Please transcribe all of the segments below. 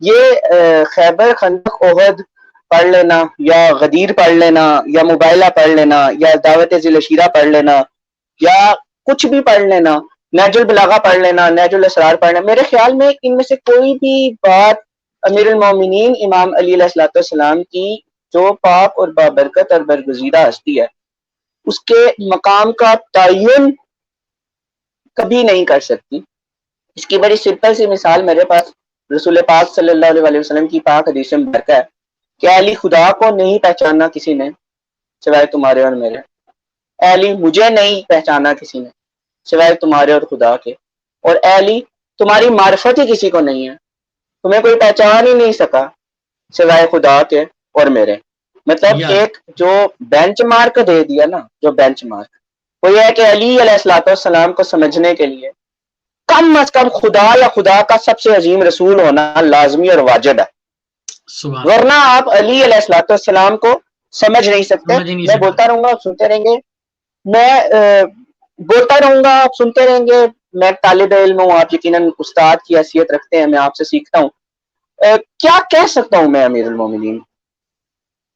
یہ خیبر خندق احد پڑھ لینا یا غدیر پڑھ لینا یا مبائلہ پڑھ لینا یا دعوت ذی الشیرہ پڑھ لینا یا کچھ بھی پڑھ لینا، نہج البلاغہ پڑھ لینا، نہج الاسرار پڑھ لینا، میرے خیال میں ان میں سے کوئی بھی بات امیر المومنین امام علی علیہ السلام کی جو پاک اور بابرکت اور برگزیدہ ہستی ہے اس کے مقام کا تعین کبھی نہیں کر سکتی۔ اس کی بڑی سمپل سی مثال میرے پاس رسول پاک صلی اللہ علیہ وسلم کی پاک حدیث مبارکہ ہے کہ اے علی خدا کو نہیں پہچانا کسی نے سوائے تمہارے اور میرے، اے علی مجھے نہیں پہچانا کسی نے سوائے تمہارے اور خدا کے، اور اے علی تمہاری معرفت ہی کسی کو نہیں ہے، تمہیں کوئی پہچان ہی نہیں سکا سوائے خدا کے اور میرے۔ مطلب ایک جو بینچ مارک دے دیا نا، جو بینچ مارک وہ یہ ہے کہ علی علیہ السلام کو سمجھنے کے لیے کم از کم خدا یا خدا کا سب سے عظیم رسول ہونا لازمی اور واجب ہے، ورنہ آپ علی علیہ السلام کو سمجھ نہیں سکتے۔ میں بولتا رہوں گا آپ سنتے رہیں گے، میں بولتا رہوں گا آپ سنتے رہیں گے، میں طالب علم ہوں، آپ یقیناً استاد کی حیثیت رکھتے ہیں، میں آپ سے سیکھتا ہوں۔ کیا کہہ سکتا ہوں میں امیر المومنین،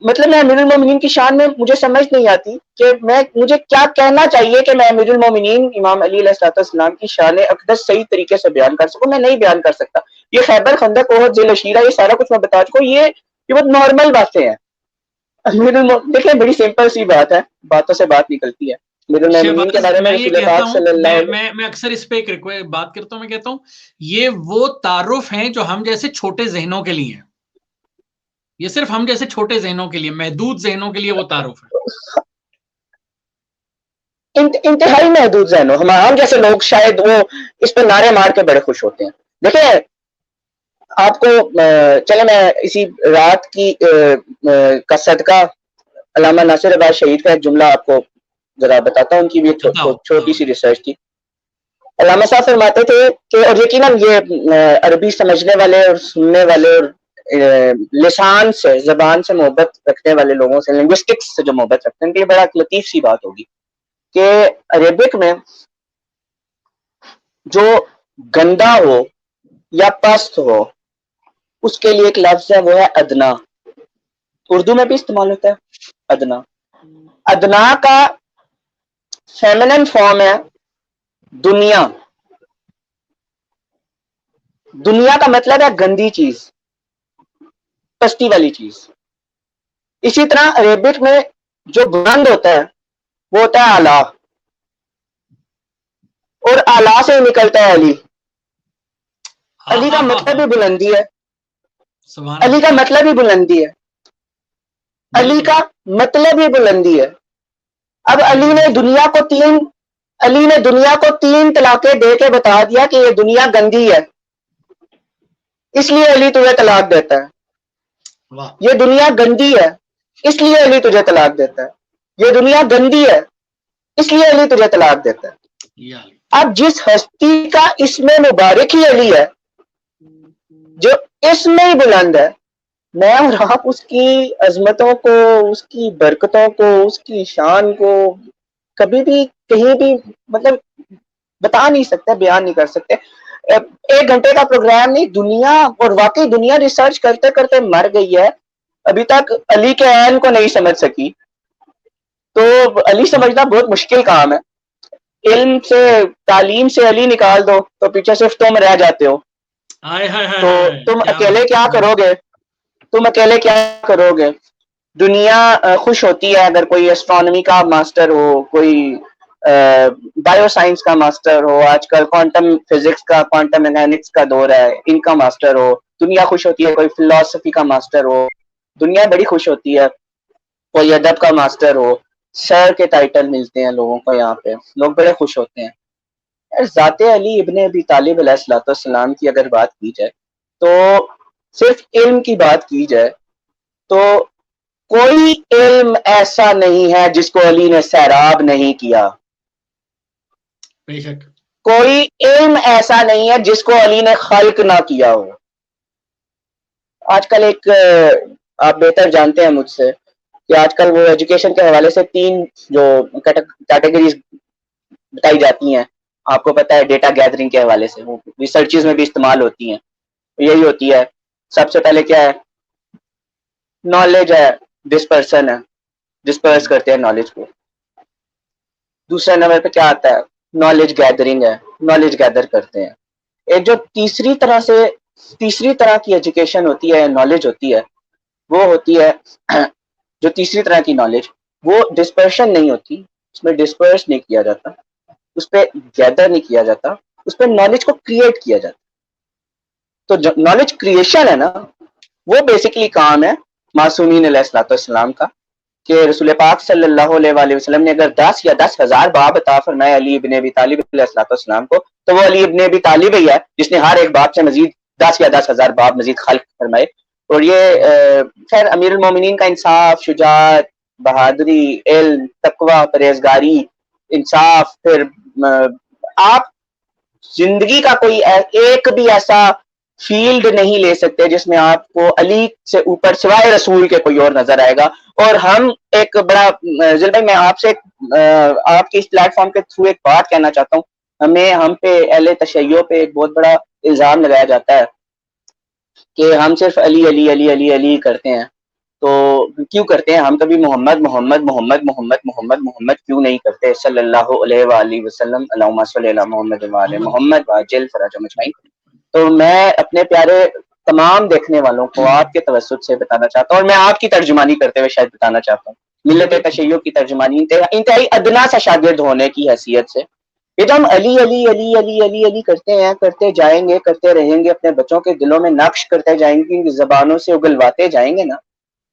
مطلب میں امیر المومنین کی شان میں مجھے سمجھ نہیں آتی کہ مجھے کیا کہنا چاہیے کہ میں امیر المومنین امام علی علیہ السلام کی شان اقدس صحیح طریقے سے بیان کر سکوں، میں نہیں بیان کر سکتا۔ یہ خیبر خندق احد ذی الشیرہ یہ سارا کچھ میں بتا چکا ہوں، یہ بہت نارمل باتیں ہیں۔ دیکھیں بڑی سمپل سی بات ہے، باتوں سے بات نکلتی ہے۔ کے بارے میں میں اکثر اس پہ ایک بات کرتا ہوں، میں کہتا ہوں یہ وہ تعارف ہیں جو ہم جیسے چھوٹے ذہنوں کے لیے ہیں، یہ صرف ہم جیسے چھوٹے ذہنوں کے لیے، محدود ذہنوں کے لیے وہ تعارف ہے، انتہائی محدود ذہنوں، ہم جیسے لوگ شاید وہ اس پہ نعرے مار کے بڑے خوش ہوتے ہیں۔ دیکھیں آپ کو چلے میں اسی رات کی کا صدقہ علامہ ناصر عباس شہید کا ایک جملہ آپ کو ذرا بتاتا ہوں، ان کی بھی چھوٹی سی ریسرچ تھی۔ علامہ صاحب فرماتے تھے کہ، اور یقیناً یہ عربی سمجھنے والے اور سننے والے اور لسان سے زبان سے محبت رکھنے والے لوگوں سے، لنگوسٹکس سے جو محبت رکھتے ہیں، ان کے لیے بڑا لطیف سی بات ہوگی کہ عربک میں جو گندا ہو یا پست ہو اس کے لیے ایک لفظ ہے، وہ ہے ادنا، اردو میں بھی استعمال ہوتا ہے ادنا۔ ادنا کا فیمنن فارم ہے دنیا۔ دنیا کا مطلب ہے گندی چیز، پستی والی چیز۔ اسی طرح عربک میں جو بلند ہوتا ہے وہ ہوتا ہے اعلیٰ، اور اعلیٰ سے نکلتا ہے علی۔ علی کا مطلب بھی بلندی ہے، علی کا مطلب ہی بلندی ہے، علی کا مطلب ہی بلندی ہے۔ اب علی نے دنیا کو تین طلاقیں دے کے بتا دیا کہ یہ دنیا گندی ہے، اس لیے علی تجھے طلاق دیتا ہے۔ یہ دنیا گندی ہے اس لیے علی تجھے طلاق دیتا ہے، یہ دنیا گندی ہے اس لیے علی تجھے طلاق دیتا ہے۔ اب جس ہستی کا اسم مبارک ہی علی ہے، جو اسم ہی بلند ہے، میں اور آپ اس کی عظمتوں کو، اس کی برکتوں کو، اس کی شان کو کبھی بھی کہیں بھی مطلب بتا نہیں سکتے، بیان نہیں کر سکتے۔ ایک گھنٹے کا پروگرام نہیں، دنیا، اور واقعی دنیا ریسرچ کرتے کرتے مر گئی ہے، ابھی تک علی کے عین کو نہیں سمجھ سکی۔ تو علی سمجھنا بہت مشکل کام ہے۔ علم سے، تعلیم سے علی نکال دو تو پیچھے صرف تم رہ جاتے ہو۔ تو تم اکیلے کیا کرو گے؟ تم اکیلے کیا کرو گے؟ دنیا خوش ہوتی ہے اگر کوئی اسٹرانومی کا ماسٹر ہو، کوئی بایو سائنس کا ماسٹر ہو، آج کل کوانٹم فزکس کا، کوانٹم میکینکس کا دور ہے، ان کا ماسٹر ہو۔ دنیا خوش ہوتی ہے کوئی فلسفی کا ماسٹر ہو، دنیا بڑی خوش ہوتی ہے کوئی ادب کا ماسٹر ہو، سر کے ٹائٹل ملتے ہیں لوگوں کو، یہاں پہ لوگ بڑے خوش ہوتے ہیں۔ ذات علی ابن ابی طالب علیہ السلام کی اگر بات کی جائے تو صرف علم کی بات کی جائے تو کوئی علم ایسا نہیں ہے جس کو علی نے سیراب نہیں کیا، بے شک کوئی علم ایسا نہیں ہے جس کو علی نے خلق نہ کیا ہو۔ آج کل ایک آپ بہتر جانتے ہیں مجھ سے کہ آج کل وہ ایجوکیشن کے حوالے سے 3 جو کیٹیگریز بتائی جاتی ہیں، آپ کو پتا ہے ڈیٹا گیدرنگ کے حوالے سے، وہ ریسرچز میں بھی استعمال ہوتی ہیں۔ یہی ہوتی ہے سب سے پہلے کیا ہے؟ نالج ہے، ڈسپرسن ہے، ڈسپرس کرتے ہیں نالج کو. دوسرے نمبر پہ کیا آتا ہے؟ نالج گیدرنگ ہے، نالج گیدر کرتے ہیں. ایک جو تیسری طرح کی ایجوکیشن ہوتی ہے، نالج ہوتی ہے، وہ ہوتی ہے جو تیسری طرح کی نالج، وہ ڈسپرشن نہیں ہوتی، اس میں ڈسپرس نہیں کیا جاتا، اس پہ گیدر نہیں کیا جاتا، اس پہ نالج کو کریٹ کیا جاتا. تو جو نالج کریشن ہے نا، وہ بیسکلی کام ہے معصومین علیہ السلام کا، کہ رسول پاک صلی اللہ علیہ وآلہ وسلم نے اگر 10 یا 10,000 باب عطا فرمائے علی ابن ابی طالب علیہ السلام کو، تو وہ علی ابن ابی طالب ہی ہے جس نے ہر ایک باب سے مزید 10 یا 10,000 باب مزید خلق فرمائے. اور یہ خیر امیر المومنین کا انصاف، شجاعت، بہادری، علم، تقوی، پرہیزگاری، انصاف، پھر آپ زندگی کا کوئی ایک بھی ایسا فیلڈ نہیں لے سکتے جس میں آپ کو علی سے اوپر سوائے رسول کے کوئی اور نظر آئے گا. اور ہم ایک بڑا ذل بھائی، میں آپ سے آپ کے اس پلیٹ فارم کے تھرو ایک بات کہنا چاہتا ہوں. ہم پہ اہل تشیع پہ ایک بہت بڑا الزام لگایا جاتا ہے کہ ہم صرف علی علی علی علی علی کرتے ہیں. تو کیوں کرتے ہیں؟ ہم کبھی محمد محمد محمد محمد محمد محمد کیوں نہیں کرتے؟ صلی اللہ علیہ وآلہ وسلم، اللہم صلی علی محمد وآلہ محمد وعجل فرجهم اجمعین. تو میں اپنے پیارے تمام دیکھنے والوں کو آپ کے توسط سے بتانا چاہتا ہوں، اور میں آپ کی ترجمانی کرتے ہوئے شاید بتانا چاہتا ہوں، ملت تشیع کی ترجمانی انتہائی ادنا سا شاگرد ہونے کی حیثیت سے، یہ تو ہم علی علی علی علی علی علی کرتے ہیں، کرتے جائیں گے، کرتے رہیں گے، اپنے بچوں کے دلوں میں نقش کرتے جائیں گے، ان کی زبانوں سے اگلواتے جائیں گے نا.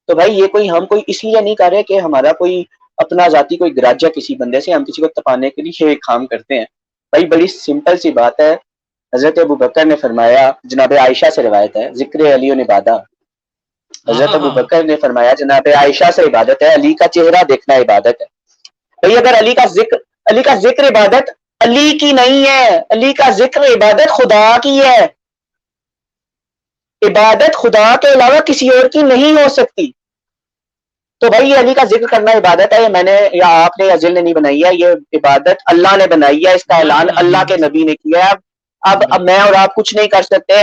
تو بھائی یہ ہم کوئی اس لیے نہیں کر رہے کہ ہمارا کوئی اپنا ذاتی کوئی گراج ہے کسی بندے سے، ہم کسی کو تپانے کے لیے یہ کام کرتے ہیں. بھائی بڑی سمپل سی بات ہے. حضرت ابو بکر نے فرمایا، جناب عائشہ سے روایت ہے، ذکر علی و عبادہ، حضرت ابو بکر نے فرمایا جناب عائشہ سے عبادت ہے، علی کا چہرہ دیکھنا عبادت ہے. بھائی اگر علی کا ذکر عبادت علی کی نہیں ہے، علی کا ذکر عبادت خدا کی ہے. عبادت خدا کے علاوہ کسی اور کی نہیں ہو سکتی. تو بھائی یہ علی کا ذکر کرنا عبادت ہے، یہ میں نے یا آپ نے یا ذل نے نہیں بنائی ہے، یہ عبادت اللہ نے بنائی ہے، اس کا اعلان اللہ کے نبی نے کیا ہے. اب میں اور آپ کچھ نہیں کر سکتے.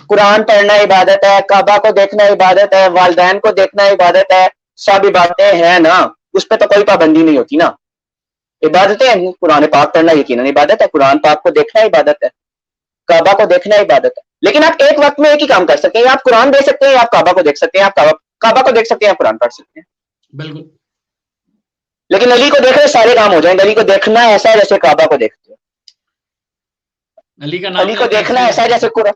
قرآن پڑھنا عبادت ہے، کعبہ کو دیکھنا عبادت ہے، والدین کو دیکھنا عبادت ہے، سب عبادتیں ہیں نا، اس پہ تو کوئی پابندی نہیں ہوتی نا. عبادتیں ہیں، قرآن پاک پڑھنا یقیناً عبادت ہے، قرآن پاک کو دیکھنا عبادت ہے، کعبہ کو دیکھنا عبادت ہے. لیکن آپ ایک وقت میں ایک ہی کام کر سکتے ہیں، آپ قرآن دیکھ سکتے ہیں، آپ کعبہ کو دیکھ سکتے ہیں، آپ کعبہ کو دیکھ سکتے ہیں، آپ قرآن پڑھ سکتے ہیں. بالکل. لیکن علی کو دیکھنے سارے کام ہو جائیں گے. علی کو دیکھنا ایسا ہے جیسے کعبہ کو دیکھتے ہیں، علی کو دیکھنا ایسا ہے جیسے قرآن،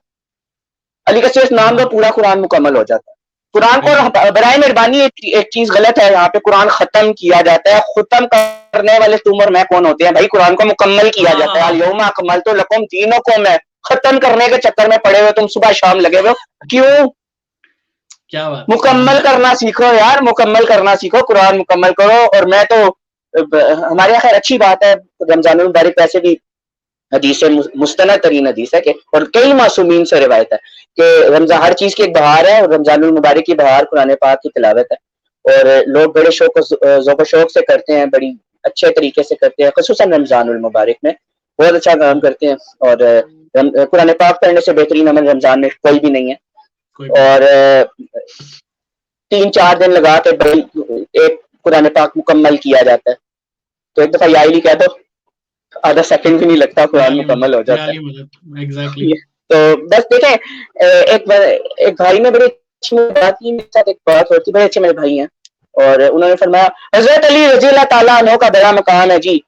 علی کا صرف نام کا پورا قرآن مکمل ہو جاتا ہے. قرآن کو برائے مہربانی ایک چیز غلط ہے، یہاں پہ قرآن ختم کیا جاتا ہے. ختم کرنے والے تم اور میں کون ہوتے ہیں بھائی؟ قرآن کو مکمل کیا جاتا ہے. الیوم اکملت لکم دینکم ہے، ختم کرنے کے چکر میں پڑے ہوئے تم صبح شام لگے ہوئے. کیوں؟ کیا بات؟ مکمل کرنا سیکھو یار، مکمل کرنا سیکھو، قرآن مکمل کرو. اور میں تو ہمارے یہاں خیر اچھی بات ہے، رمضان المبارک ویسے بھی حدیث مستند ترین حدیث ہے کہ، اور کئی معصومین سے روایت ہے کہ رمضان ہر چیز کی ایک بہار ہے، اور رمضان المبارک کی بہار قرآن پاک کی تلاوت ہے. اور لوگ بڑے ذوق و شوق سے کرتے ہیں، بڑی اچھے طریقے سے کرتے ہیں، خصوصاً رمضان المبارک میں بہت اچھا کام کرتے ہیں. اور قرآن پاک پڑھنے سے بہترین عمل رمضان میں کوئی بھی نہیں ہے. اور 3-4 دن لگا کے بڑی ایک قرآن پاک مکمل کیا جاتا ہے. تو ایک دفعہ یا علی کہہ دو، آدھا سیکنڈ بھی نہیں لگتا قرآن مکمل ہو جاتا ہے. تو بس دیکھیں، ایک بھائی نے بڑی اچھی بات کی میرے ساتھ، ایک بات ہوتی، بڑے اچھے میرے بھائی ہیں، اور انہوں نے فرمایا حضرت علی رضی اللہ تعالیٰ عنہ کا بڑا مقام ہے جی.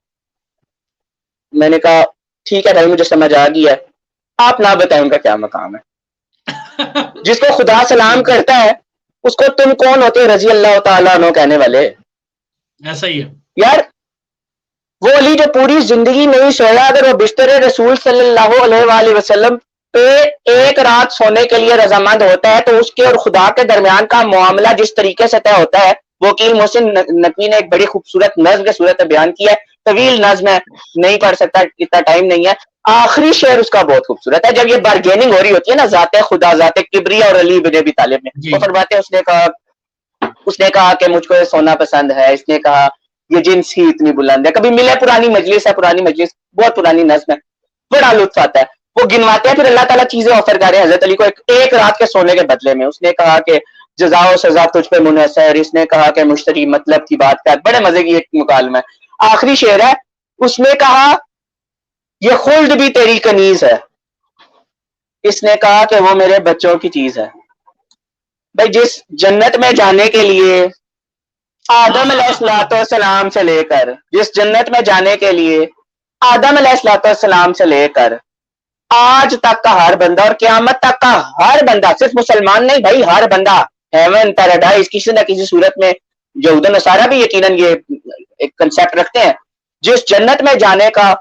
میں نے کہا ٹھیک ہے بھائی، مجھے سمجھ آ گیا ہے، آپ نہ بتائیں ان کا کیا مقام ہے. جس کو خدا سلام کرتا ہے اس کو تم کون ہوتے رضی اللہ تعالیٰ عنہ کہنے والے؟ ایسا ہی ہے یار. وہ علی جو پوری زندگی نہیں سویا، اگر وہ بستر رسول صلی اللہ علیہ وآلہ وسلم پہ ایک رات سونے کے لیے رضامند ہوتا ہے، تو اس کے اور خدا کے درمیان کا معاملہ جس طریقے سے طے ہوتا ہے، وکیل محسن نقوی نے ایک بڑی خوبصورت نظم کے صورت میں بیان کیا ہے. طویل نظم ہے، نہیں پڑھ سکتا، اتنا ٹائم نہیں ہے. آخری شعر اس کا بہت خوبصورت ہے، جب یہ بارگیننگ ہو رہی ہوتی ہے نا ذات خدا، ذات کبریا اور علی بن ابی طالب میں، وہ فرماتے ہیں اس نے کہا کہ مجھ کو یہ سونا پسند ہے، اس نے کہا یہ جنس ہی اتنی بلند ہے، کبھی ملے پرانی مجلس ہے، پرانی مجلس بہت پرانی نظم ہے، بڑا لطف آتا ہے. وہ گنواتے ہیں, پھر اللہ تعالیٰ چیزیں آفر کر رہے ہیں حضرت علی کو ایک رات کے سونے کے بدلے میں. اس نے کہا کہ جزا و سزا تجھ پہ منحصر, اس نے کہا کہ مشتری مطلب کی بات کر, بڑے مزے کی ایک مکالمہ ہے. آخری شعر ہے, اس نے کہا یہ خلد بھی تیری کنیز ہے, اس نے کہا کہ وہ میرے بچوں کی چیز ہے. بھائی جس جنت میں جانے کے لیے آدم علیہ السلام سے لے کر, جس جنت میں جانے کے لیے آدم علیہ السلام سے لے کر آج تک کا ہر بندہ اور قیامت تک کا ہر بندہ, صرف مسلمان نہیں بھائی, ہر بندہ ہیون پیراڈائز کسی نہ کسی صورت میں, یہود و نصارہ بھی یقیناً یہ ایک کنسیپٹ رکھتے ہیں, جس جنت میں جانے کا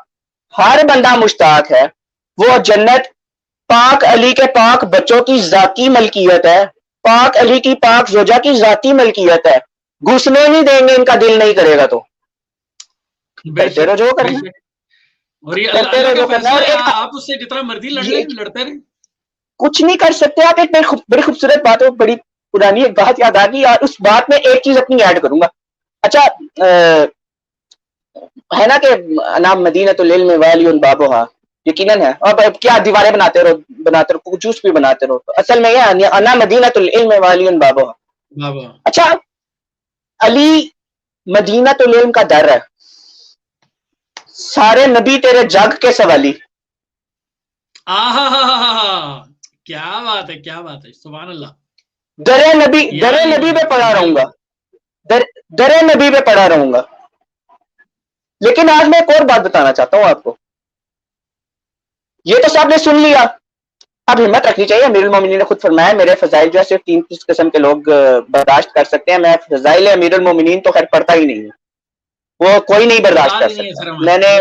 ہر بندہ مشتاق ہے, وہ جنت پاک علی کے پاک بچوں کی ذاتی ملکیت ہے, پاک علی کی پاک زوجہ کی ذاتی ملکیت ہے. گھسنے نہیں دیں گے, ان کا دل نہیں کرے گا تو کرتے رہو جو کرنا, اور یہ اللہ کا فیصلہ ہے, آپ اس سے جتنا مرضی لڑتے رہیں, کچھ نہیں کر سکتے آپ. ایک بڑی خوبصورت بات ہے, بڑی پرانی ایک بات یاد آ گئی, اور اس بات میں ایک چیز اپنی ایڈ کروں گا. اچھا ہے نا کہ انا مدینۃ العلم والی بابھا, یقیناً ہے, اور کیا دیواریں بناتے رہو جوس بھی بناتے رہو, تو اصل میں یہ انا مدینۃ العلم والی بابھا. اچھا علی مدینۃ العلم کا در ہے, سارے نبی تیرے جگ کے سوالی. کیا بات ہے, کیا بات ہے, سبحان اللہ. در نبی پہ پڑا رہوں گا, در نبی پہ پڑا رہوں گا. لیکن آج میں ایک اور بات بتانا چاہتا ہوں آپ کو. یہ تو سب نے سن لیا, اب ہمت رکھنی چاہیے. امیر المومنین نے خود فرمایا میرے فضائل جو ہے صرف 3 قسم کے لوگ برداشت کر سکتے ہیں. میں فضائل امیر المومنین تو خیر پڑھتا ہی نہیں ہوں, وہ کوئی نہیں برداشت کر سکتا. میں نے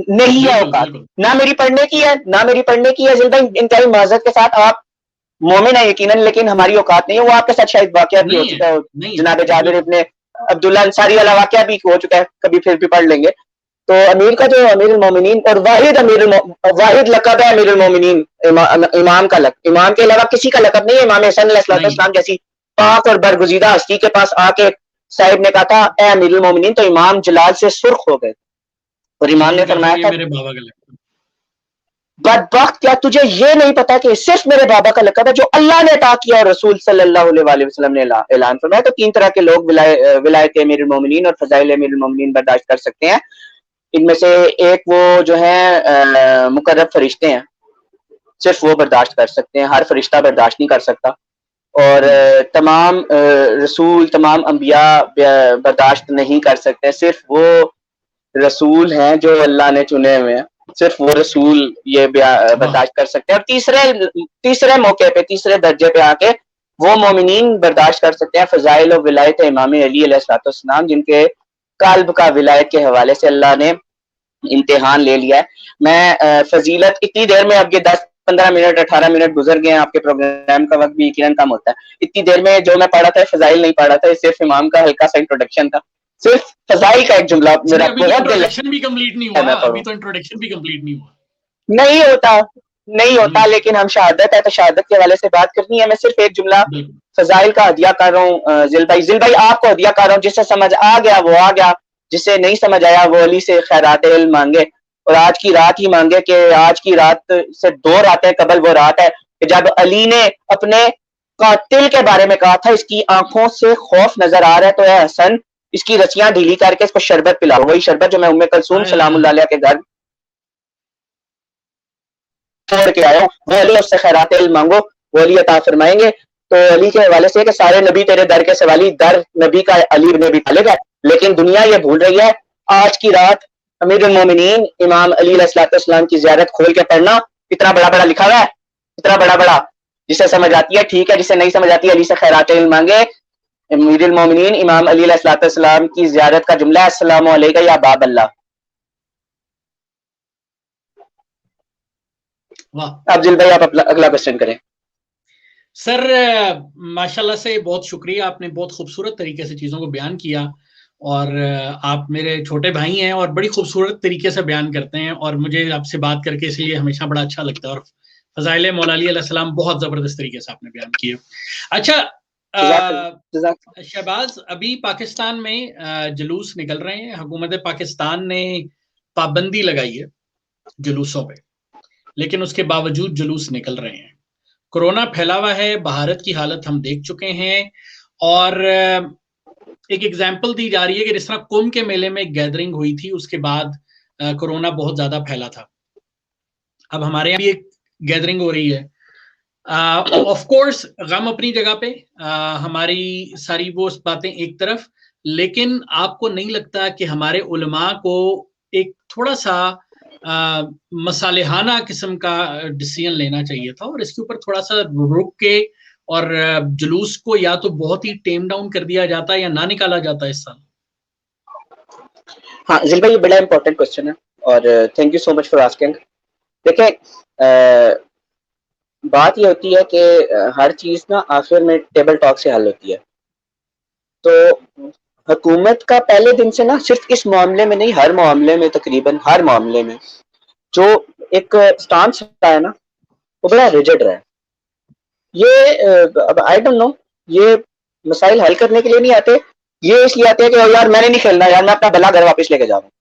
نہیں ہے اوقات, نہ میری پڑھنے کی ہے, نہ میری پڑھنے کی ہے. زندہ انتہائی معذرت کے ساتھ, آپ مومن ہے یقیناً, لیکن ہماری اوقات نہیں ہے. وہ آپ کے ساتھ شاید واقعہ بھی ہو چکا ہے, جناب جابر ابن عبداللہ انصاری والا واقعہ بھی ہو چکا ہے, کبھی پھر بھی پڑھ لیں گے. تو امیر کا جو امیر المومنین اور واحد لقب ہے امیر المومنین, امام کا لقب, امام کے علاوہ کسی کا لقب نہیں ہے. امام حسن علیہ السلام جیسی پاک اور برگزیدہ ہستی کے پاس آ کے صاحب نے کہا تھا اے امیر المومنین, تو امام جلال سے سرخ ہو گئے, اور امام نے فرمایا تھا بدبخت, کیا تجھے یہ نہیں پتا کہ صرف میرے بابا کا لقب ہے جو اللہ نے عطا کیا اور رسول صلی اللہ علیہ وسلم نے اعلان فرمایا. تو 3 طرح کے لوگ ولایت امیر المومنین اور فضائل امیر المومنین برداشت کر سکتے ہیں. ان میں سے ایک وہ جو ہیں مقرب فرشتے ہیں, صرف وہ برداشت کر سکتے ہیں, ہر فرشتہ برداشت نہیں کر سکتا. اور تمام رسول, تمام انبیاء برداشت نہیں کر سکتے, صرف وہ رسول ہیں جو اللہ نے چنے ہوئے ہیں, صرف وہ رسول یہ برداشت کر سکتے ہیں. اور تیسرے موقع پہ, تیسرے درجے پہ آ کے وہ مومنین برداشت کر سکتے ہیں فضائل و ولایت امام علی علیہ السلام, جن کے قلب کا ولایت کے حوالے سے اللہ نے امتحان لے لیا ہے. میں فضیلت اتنی دیر میں, اب یہ 10-15 منٹ 18 منٹ گزر گئے ہیں, آپ کے پروگرام کا وقت بھی یقیناً کم ہوتا ہے. اتنی دیر میں جو میں پڑھا تھا فضائل نہیں پڑھا تھا, صرف امام کا ہلکا سا انٹروڈکشن تھا, صرف فضائل کا ایک جملہ میرا بہت دل نہیں ہوتا, نہیں ہوتا, لیکن ہم شہادت ہے تو شہادت کے حوالے سے بات کرنی ہے. میں صرف ایک جملہ فضائل کا ہدیہ کر رہا ہوں. ذل بھائی آپ کو ہدیہ کر رہا ہوں, جس سے سمجھ آ گیا وہ آ گیا, جسے نہیں سمجھ آیا وہ علی سے خیرات علم مانگے, اور آج کی رات ہی مانگے کہ آج کی رات سے 2 راتیں قبل وہ رات ہے کہ جب علی نے اپنے قاتل کے بارے میں کہا تھا اس کی آنکھوں سے خوف نظر آ رہا ہے, تو اے حسن اس کی رسیاں ڈھیلی کر کے اس کو شربت پلاؤ. وہی شربت جو میں ام کلثوم سلام اللہ علیہ کے گھر چھوڑ کے آیا ہوں, وہ علی اس سے خیرات علم مانگو, وہ علی عطا فرمائیں گے. تو علی کے حوالے سے کہ سارے نبی تیرے در کے سوالی, در نبی کا علی ابن ابی طالب ہے, لیکن دنیا یہ بھول رہی ہے. آج کی رات امیر المومنین امام علی علیہ السلام کی زیارت کھول کے پڑھنا, اتنا بڑا بڑا لکھا ہوا ہے, اتنا بڑا بڑا, جسے سمجھ آتی ہے ٹھیک ہے, جسے نہیں سمجھ آتی ہے علی سے خیرات علم مانگے. امیر المومنین امام علی علیہ السلام کی زیارت کا جملہ ہے السلام علیکم یا باب اللہ. اب جل بھائی آپ اگلا کوسچن کریں. سر ماشاءاللہ سے بہت شکریہ, آپ نے بہت خوبصورت طریقے سے چیزوں کو بیان کیا, اور آپ میرے چھوٹے بھائی ہیں اور بڑی خوبصورت طریقے سے بیان کرتے ہیں, اور مجھے آپ سے بات کر کے اس لیے ہمیشہ بڑا اچھا لگتا ہے. اور فضائل مولا علی علیہ السلام بہت زبردست طریقے سے آپ نے بیان کیے. اچھا شہباز, ابھی پاکستان میں جلوس نکل رہے ہیں, حکومت پاکستان نے پابندی لگائی ہے جلوسوں پہ, لیکن اس کے باوجود جلوس نکل رہے ہیں. کورونا پھیلا ہوا ہے, بھارت کی حالت ہم دیکھ چکے ہیں, اور ایک ایگزامپل دی جا رہی ہے کہ جس طرح کمبھ کے میلے میں ایک گیدرنگ ہوئی تھی, اس کے بعد کورونا بہت زیادہ پھیلا تھا. اب ہمارے یہاں بھی ایک گیدرنگ ہو رہی ہے. آف کورس غم اپنی جگہ پہ, ہماری ساری وہ باتیں ایک طرف, لیکن آپ کو نہیں لگتا کہ ہمارے علماء کو ایک تھوڑا سا مصالحانہ قسم کا ڈیسیژن لینا چاہیے تھا, اور اس کے اوپر تھوڑا سا رک کے اور جلوس کو یا تو بہت ہی ٹیم ڈاؤن کر دیا جاتا یا نہ نکالا جاتا اس سال؟ ہاں ذیل بھائی, یہ بڑا امپورٹنٹ کوشچن ہے, اور thank you so much for asking. دیکھیں بات یہ ہوتی ہے کہ ہر چیز نا آخر میں ٹیبل ٹاک سے حل ہوتی ہے. تو حکومت کا پہلے دن سے نا صرف اس معاملے میں نہیں, ہر معاملے میں, تقریباً ہر معاملے میں جو ایک سٹانس ہے نا وہ بڑا ریجڈ رہا ہے. یہ آئی ڈونٹ نو, یہ مسائل حل کرنے کے لیے نہیں آتے, یہ اس لیے آتے ہیں کہ یار میں نے نہیں کھیلنا, یار میں اپنا بلا گھر واپس لے کے جا رہا ہوں.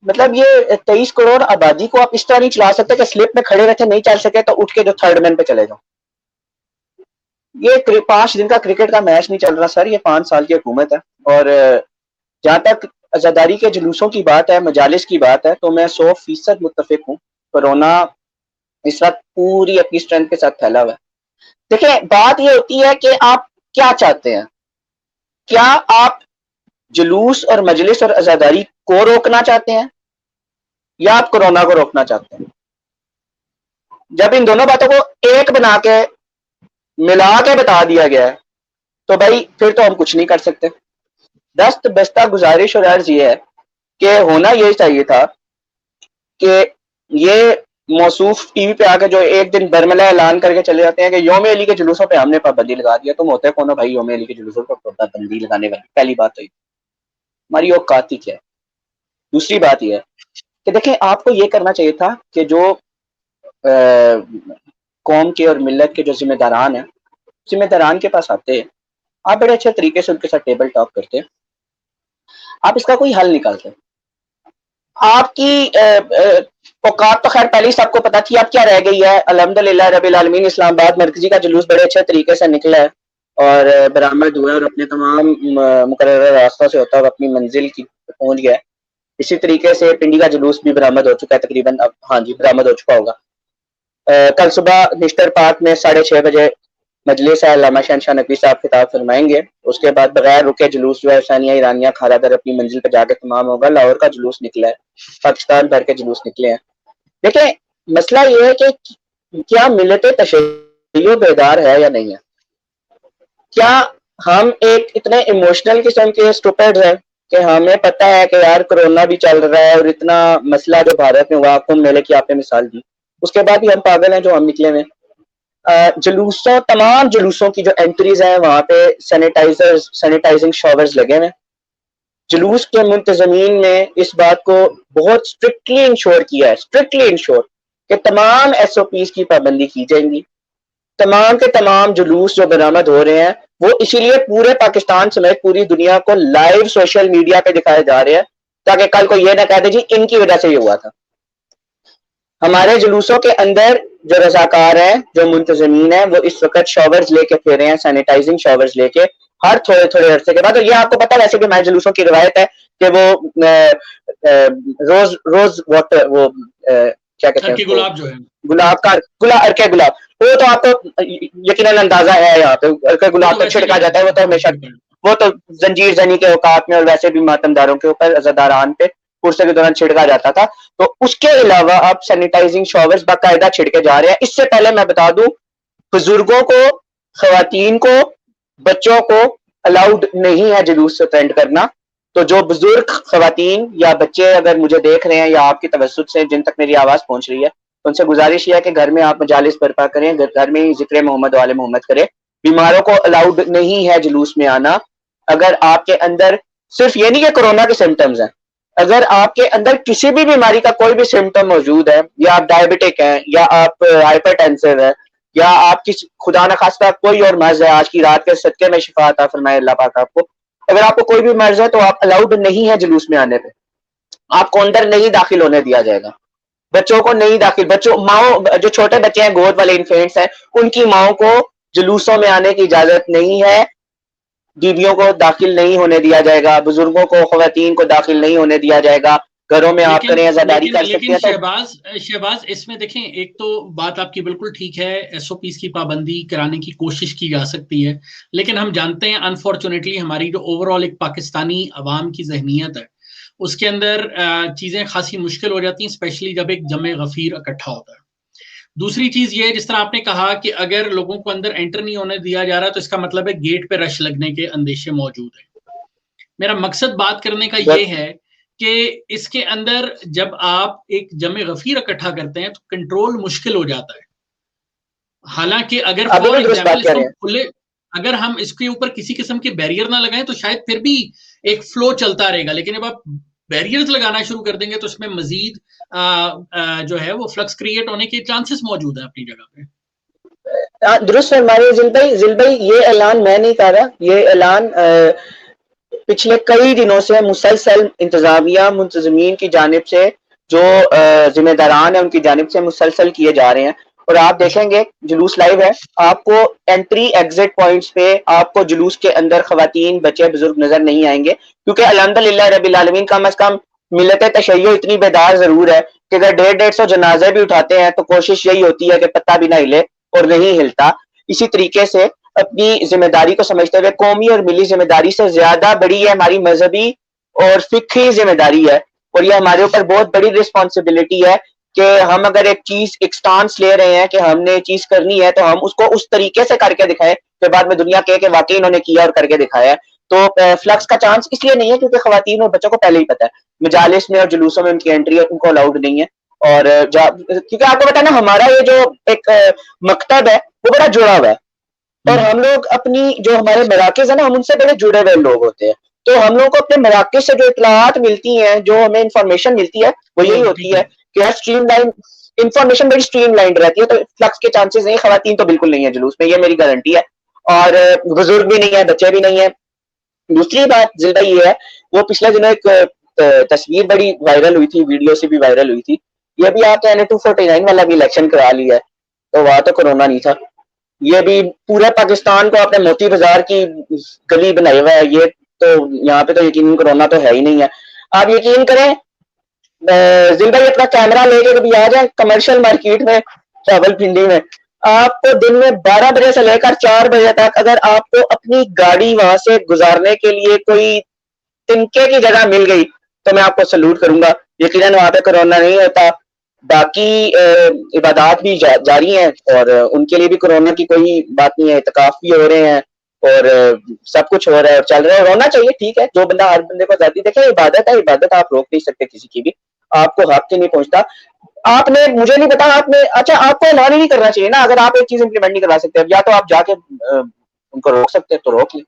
مطلب یہ 23 کروڑ آبادی کو آپ اس طرح نہیں چلا سکتے کہ سلپ میں کھڑے رہتے نہیں چل سکے تو اٹھ کے جو تھرڈ مین پہ چلے جاؤ. یہ 5 دن کا کرکٹ کا میچ نہیں چل رہا سر, یہ 5 سال کی حکومت ہے. اور جہاں تک عزاداری کے جلوسوں کی بات ہے, مجالس کی بات ہے, تو میں 100% متفق ہوں. کورونا اس وقت پوری اپنی اسٹرینتھ کے ساتھ پھیلا ہوا ہے. دیکھیں بات یہ ہوتی ہے کہ آپ کیا چاہتے ہیں. کیا آپ جلوس اور مجلس اور عزاداری کو روکنا چاہتے ہیں یا آپ کورونا کو روکنا چاہتے ہیں؟ جب ان دونوں باتوں کو ایک بنا کے ملا کے بتا دیا گیا ہے تو بھائی پھر تو ہم کچھ نہیں کر سکتے. دست بستہ گزارش اور عرض یہ ہے کہ ہونا یہی چاہیے تھا کہ یہ موصوف ٹی وی پہ آ کے جو ایک دن برملا اعلان کر کے چلے جاتے ہیں کہ یوم علی کے جلوسوں پہ ہم نے پابندی لگا دیا. تم ہوتے کون ہو بھائی یوم علی کے جلوسوں پہ پابندی لگانے والی؟ پہلی بات ہوئی ہماری اوقات ہی کیا ہے. دوسری بات یہ ہے کہ دیکھیں آپ کو یہ کرنا چاہیے تھا کہ جو قوم کے اور ملت کے جو ذمہ داران ہیں, ذمہ داران کے پاس آتے ہیں, آپ بڑے اچھے طریقے سے ان کے ساتھ ٹیبل ٹاک کرتے, آپ اس کا کوئی حل نکالتے. آپ کی اوقات تو خیر پہلے ہی سب کو پتا تھی آپ کیا رہ گئی ہے. الحمدللہ رب العالمین اسلام آباد مرکزی کا جلوس بڑے اچھے طریقے سے نکلا ہے اور برآمد ہوا ہے, اور اپنے تمام مقررہ راستوں سے ہوتا ہے اپنی منزل کی پہنچ گیا ہے. اسی طریقے سے پنڈی کا جلوس بھی برآمد ہو چکا ہے تقریباً, اب ہاں جی برآمد ہو چکا ہوگا. کل صبح نشتر پارک میں 6:30 بجے مجلس علامہ شہنشاہ نقوی صاحب خطاب فرمائیں گے. اس کے بعد بغیر رکے جلوس جو ہے ثانیہ ایرانیہ کھارا در اپنی منزل پہ جا کے تمام ہوگا. لاہور کا جلوس نکلا ہے, پاکستان بھر کے جلوس نکلے ہیں. دیکھیں مسئلہ یہ ہے کہ کیا ملت تشیع بیدار ہے یا نہیں ہے. کیا ہم ایک اتنے ایموشنل قسم کے اسٹوپڈ ہیں کہ ہمیں پتہ ہے کہ یار کرونا بھی چل رہا ہے اور اتنا مسئلہ جو بھارت میں ہوا, کمبھ میلے کی آپ نے مثال دی, اس کے بعد بھی ہم پاگل ہیں جو ہم نکلے ہوئے. جلوسوں, تمام جلوسوں کی جو انٹریز ہیں وہاں پہ سینیٹائزنگ شاورز لگے ہوئے. جلوس کے منتظمین نے اس بات کو بہت اسٹرکٹلی انشور کیا ہے, اسٹرکٹلی انشور کہ تمام ایس او پیز کی پابندی کی جائیں گی. تمام کے تمام جلوس جو برآمد ہو رہے ہیں وہ اسی لیے پورے پاکستان سمیت پوری دنیا کو لائیو سوشل میڈیا پہ دکھائے جا رہے ہیں تاکہ کل کو یہ نہ کہہ دے جی ان کی وجہ سے یہ ہوا تھا. ہمارے جلوسوں کے اندر جو رضاکار ہیں, جو منتظمین ہیں, وہ اس وقت شاورز لے کے پھر رہے ہیں, سینیٹائزنگ شاورز لے کے ہر تھوڑے تھوڑے عرصے کے بعد. اور یہ آپ کو پتا ویسے بھی ہمارے جلوسوں کی روایت ہے کہ وہ روز واٹر, وہ کیا کہتے ہیں, گلاب جو ہے, گلاب کا ارکے گلاب, وہ تو آپ کو یقیناً اندازہ ہے یہاں پہ ارکے گلاب کا چھڑکا جاتا ہے. وہ تو ہمیشہ, وہ تو زنجیر زنی کے اوقات میں اور ویسے بھی ماتمداروں کے اوپر عزاداران پہ پرسے کے دوران چھڑکا جاتا تھا. تو اس کے علاوہ آپ سینیٹائزنگ شاورز باقاعدہ چھڑکے جا رہے ہیں. اس سے پہلے میں بتا دوں بزرگوں کو, خواتین کو, بچوں کو الاؤڈ نہیں ہے جلوس اٹینڈ کرنا. تو جو بزرگ خواتین یا بچے اگر مجھے دیکھ رہے ہیں یا آپ کی توسط سے جن تک میری آواز پہنچ رہی ہے, تو ان سے گزارش یہ ہے کہ گھر میں آپ مجالس برپا کریں, گھر میں ہی ذکر محمد وال محمد کریں. بیماروں کو الاؤڈ نہیں ہے جلوس میں آنا. اگر آپ کے اندر صرف یہ نہیں کہ کورونا کے سمٹمز ہیں, اگر آپ کے اندر کسی بھی بیماری کا کوئی بھی سمٹم موجود ہے, یا آپ ڈائبٹک ہیں, یا آپ ہائپر ٹینسو ہیں, یا آپ کی خدا نخواستہ کوئی اور مرض ہے, آج کی رات کے صدقے میں شفا عطا فرمائے اللہ پاک آپ کو, اگر آپ کو کوئی بھی مرض ہے تو آپ الاؤڈ نہیں ہے جلوس میں آنے پہ, آپ کو اندر نہیں داخل ہونے دیا جائے گا. بچوں کو نہیں داخل، بچوں ماؤں جو چھوٹے بچے ہیں گود والے انفینٹس ہیں ان کی ماؤں کو جلوسوں میں آنے کی اجازت نہیں ہے، بیویوں کو داخل نہیں ہونے دیا جائے گا، بزرگوں کو خواتین کو داخل نہیں ہونے دیا جائے گا، گھروں میں آپ کریں عزاداری کر سکتے ہیں۔ شہباز اس میں دیکھیں ایک تو بات آپ کی بالکل ٹھیک ہے، ایس او پیز کی پابندی کرانے کی کوشش کی جا سکتی ہے، لیکن ہم جانتے ہیں انفارچونیٹلی ہماری جو اوور آل ایک پاکستانی عوام کی ذہنیت ہے اس کے اندر چیزیں خاصی مشکل ہو جاتی ہیں، اسپیشلی جب ایک جمع غفیر اکٹھا ہوتا ہے۔ دوسری چیز یہ جس طرح آپ نے کہا کہ اگر لوگوں کو اندر انٹر نہیں ہونے دیا جا رہا تو اس کا مطلب ہے گیٹ پہ رش لگنے کے اندیشے موجود ہیں۔ میرا مقصد بات کرنے کا یہ ہے کہ اس کے اندر جب آپ ایک جمع غفیر اکٹھا کرتے ہیں تو کنٹرول مشکل ہو جاتا ہے، حالانکہ اگر فار ایگزامپل اس کو کھلے، اگر ہم اس کے اوپر کسی قسم کے بیریئر نہ لگائیں تو شاید پھر بھی ایک فلو چلتا رہے گا، لیکن جب آپ بیریئرز لگانا شروع کر دیں گے تو اس میں مزید جو ہے وہ فلکس کریٹ ہونے کے چانسز موجود ہیں اپنی جگہ پہ۔ درست فرمائے ذل بھائی، یہ اعلان میں نہیں کر رہا، یہ اعلان پچھلے کئی دنوں سے مسلسل انتظامیہ منتظمین کی جانب سے جو ذمہ داران ہیں ان کی جانب سے مسلسل کیے جا رہے ہیں، اور آپ دیکھیں گے جلوس لائیو ہے، آپ کو انٹری ایگزٹ پوائنٹس پہ آپ کو جلوس کے اندر خواتین بچے بزرگ نظر نہیں آئیں گے، کیونکہ الحمدللہ رب العالمین کم از کم ملت تشیع اتنی بیدار ضرور ہے کہ اگر 150 جنازے بھی اٹھاتے ہیں تو کوشش یہی ہوتی ہے کہ پتہ بھی نہ ہلے اور نہیں ہلتا۔ اسی طریقے سے اپنی ذمہ داری کو سمجھتے ہوئے قومی اور ملی ذمہ داری سے زیادہ بڑی ہے ہماری مذہبی اور فقہی ذمہ داری ہے، اور یہ ہمارے اوپر بہت بڑی رسپانسبلٹی ہے کہ ہم اگر ایک چیز ایک سٹانس لے رہے ہیں کہ ہم نے چیز کرنی ہے تو ہم اس کو اس طریقے سے کر کے دکھائیں کہ بعد میں دنیا کہ واقعی انہوں نے کیا اور کر کے دکھایا ہے۔ تو فلکس کا چانس اس لیے نہیں ہے کیونکہ خواتین اور بچوں کو پہلے ہی پتہ ہے مجالس میں اور جلوسوں میں ان کی انٹری ان کو الاؤڈ نہیں ہے، اور کیونکہ آپ کو پتا نا ہمارا یہ جو ایک مکتب ہے وہ بڑا جڑا ہوا ہے، اور ہم لوگ اپنی جو ہمارے مراکز ہیں نا ہم ان سے بڑے جڑے ہوئے لوگ ہوتے ہیں، تو ہم لوگوں کو اپنے مراکز سے جو اطلاعات ملتی ہیں جو ہمیں انفارمیشن ملتی ہے وہ یہی ہوتی ہے کہ اسٹریم لائن انفارمیشن بڑی اسٹریم لائنڈ رہتی ہے، تو فلکس کے چانسز نہیں، خواتین تو بالکل نہیں ہے جلوس میں، یہ میری گارنٹی ہے، اور بزرگ بھی نہیں ہے، بچے بھی نہیں ہیں۔ دوسری بات ذل بھائی یہ ہے، وہ پچھلے دنوں ایک تصویر بڑی وائرل ہوئی تھی، ویڈیو سے بھی وائرل ہوئی تھی، یہ بھی آپ نے 249 والا بھی الیکشن کرا لیا ہے، تو وہاں تو کرونا نہیں تھا، یہ بھی پورے پاکستان کو آپ نے موتی بازار کی گلی بنائی ہوا ہے، یہ تو یہاں پہ تو یقین کرونا تو ہے ہی نہیں ہے۔ آپ یقین کریں ذل بھائی اپنا کیمرہ لے کے کبھی آ جائیں کمرشل مارکیٹ میں راول پنڈی میں، آپ کو دن میں 12 بجے سے لے کر 4 بجے تک اگر آپ کو اپنی گاڑی وہاں سے گزارنے کے لیے کوئی تنکے کی جگہ مل گئی تو میں آپ کو سلوٹ کروں گا، یقیناً وہاں پہ کرونا نہیں ہوتا، باقی عبادات بھی جاری ہیں اور ان کے لیے بھی کرونا کی کوئی بات نہیں ہے، اعتکاف بھی ہو رہے ہیں اور سب کچھ ہو رہا ہے اور چل رہا ہے، ہونا چاہیے، ٹھیک ہے، جو بندہ ہر بندے کو آزادی دیکھے، عبادت ہے، عبادت آپ روک نہیں سکتے کسی کی بھی، آپ کو حق کے نہیں پہنچتا۔ آپ نے مجھے نہیں پتا آپ نے اچھا آپ کو اعلان ہی نہیں کرنا چاہیے نا، اگر آپ ایک چیز امپلیمنٹ نہیں کروا سکتے یا تو آپ جا کے ان کو روک سکتے تو روک لیں،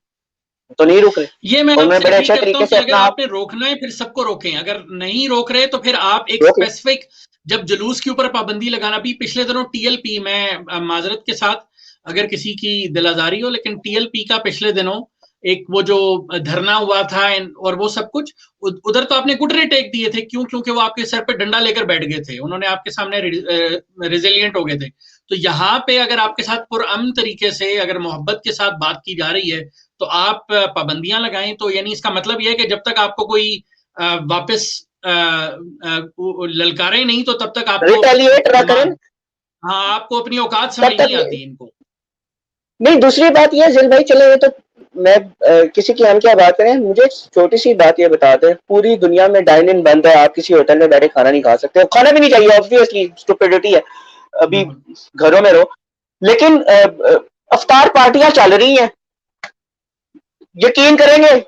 تو نہیں روک رہے، یہ میں آپ سے بڑے اپیل اچھے کرتا طریقے ہوں سے کہ اگر اپنا آپ نے روکنا ہے پھر سب کو روکیں، اگر نہیں روک رہے تو پھر آپ ایک اسپیسیفک جب جلوس کے اوپر پابندی لگانا بھی، پچھلے دنوں ٹی ایل پی میں معذرت کے ساتھ اگر کسی کی دل آزاری ہو، لیکن ٹی ایل پی کا پچھلے دنوں ایک وہ جو دھرنا ہوا تھا اور وہ سب کچھ ادھر تو آپ نے گٹرے ٹیک دیے تھے، کیوں؟ کیونکہ وہ آپ کے سر پہ ڈنڈا لے کر بیٹھ گئے تھے، انہوں نے آپ کے سامنے ریزیلینٹ ہو گئے تھے، تو یہاں پہ اگر آپ کے ساتھ پرامن طریقے سے اگر محبت کے ساتھ بات کی جا رہی ہے تو آپ پابندیاں لگائیں، تو یعنی اس کا مطلب یہ ہے کہ جب تک آپ کو کوئی واپس للکارے نہیں تو تب تک آپ کو ہاں آپ کو اپنی اوقات سمجھ نہیں آتی ان کو۔ نہیں دوسری بات یہ ذل بھائی چلے یہ تو میں کسی کی ہم کیا بات کریں، مجھے چھوٹی سی بات یہ بتا دیں، پوری دنیا میں ڈائن ان بند ہے، آپ کسی ہوٹل میں بیٹھے کھانا نہیں کھا سکتے، کھانا بھی نہیں چاہیے obviously اسٹوپڈٹی ہے، ابھی گھروں میں رہو، لیکن افطار پارٹیاں چل رہی ہیں، یقین کریں گے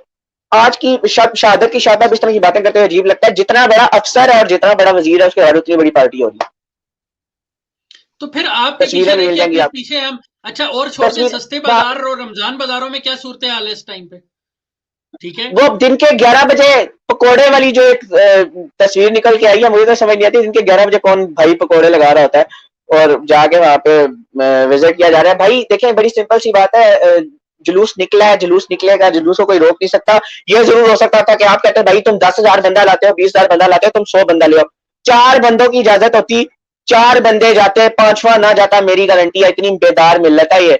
آج کی شہادت کی شادہ اس طرح کی باتیں کرتے ہوئے عجیب لگتا ہے، جتنا بڑا افسر ہے اور جتنا بڑا وزیر ہے اس کے بعد اتنی بڑی پارٹی ہو رہی ہے، تو پھر آپ کے پیچھے دیکھیے، پھر پیچھے ہم اچھا اور چھوڑ دیں سستے بازار اور رمضان بازاروں میں کیا صورتحال ہے اس ٹائم پہ، ٹھیک ہے، وہ دن کے 11 بجے پکوڑے والی جو ایک تصویر نکل کے آئی ہے، مجھے تو سمجھ نہیں آتی دن کے 11 بجے کون بھائی پکوڑے لگا رہا ہوتا ہے اور جا کے وہاں پہ وزٹ کیا جا رہا ہے۔ بھائی دیکھیں بڑی سمپل سی بات ہے، جلوس نکلا ہے، جلوس نکلے گا، جلوس کو کوئی روک نہیں سکتا، یہ ضرور ہو سکتا تھا کہ آپ کہتے ہیں بھائی تم 10,000 بندہ لاتے ہو، 20,000 بندہ لاتے ہو، تم 100 بندہ لے آؤ، 4 بندوں کی اجازت ہوتی, 4 بندے جاتے, 5واں نہ جاتا, میری گارنٹی ہے, اتنی بیدار ملت ہے یہ.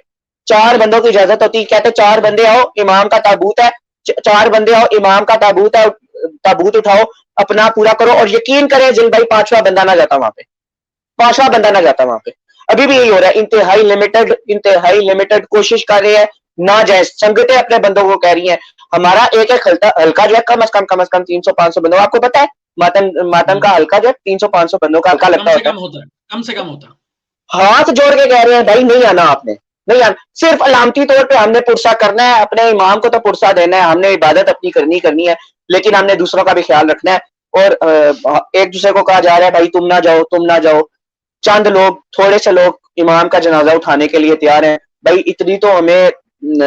4 بندوں کی اجازت ہوتی, کہتے 4 بندے آؤ, امام کا تابوت ہے, 4 بندے آؤ, امام کا تابوت ہے, تابوت اٹھاؤ, اپنا پورا کرو. اور یقین کریں جل بھائی 5واں بندہ نہ جاتا وہاں پہ, 5واں بندہ نہ جاتا وہاں پہ. ابھی بھی یہی ہو رہا ہے, انتہائی لمیٹڈ کوشش کر رہے ہیں نہ جائیں. سنگتیں اپنے بندوں کو کہہ رہی ہیں ہمارا ایک ہلکا جو ہے کم از کم 300-500 بندوں, آپ کو پتا ہے ماتم کا ہلکا جو ہے 300-500 بندوں کا ہلکا لگتا ہوتا ہے, کم سے کم ہوتا. ہاتھ جوڑ کے کہہ رہے ہیں بھائی نہیں آنا, آپ نے نہیں آنا, صرف علامتی طور پہ ہم نے پرسہ کرنا ہے, اپنے امام کو تو پرسہ دینا ہے, ہم نے عبادت اپنی کرنی ہے, لیکن ہم نے دوسروں کا بھی خیال رکھنا ہے. اور ایک دوسرے کو کہا جا رہا ہے بھائی تم نہ جاؤ. چند لوگ, تھوڑے سے لوگ امام کا جنازہ اٹھانے کے لیے تیار ہیں. بھائی اتنی تو ہمیں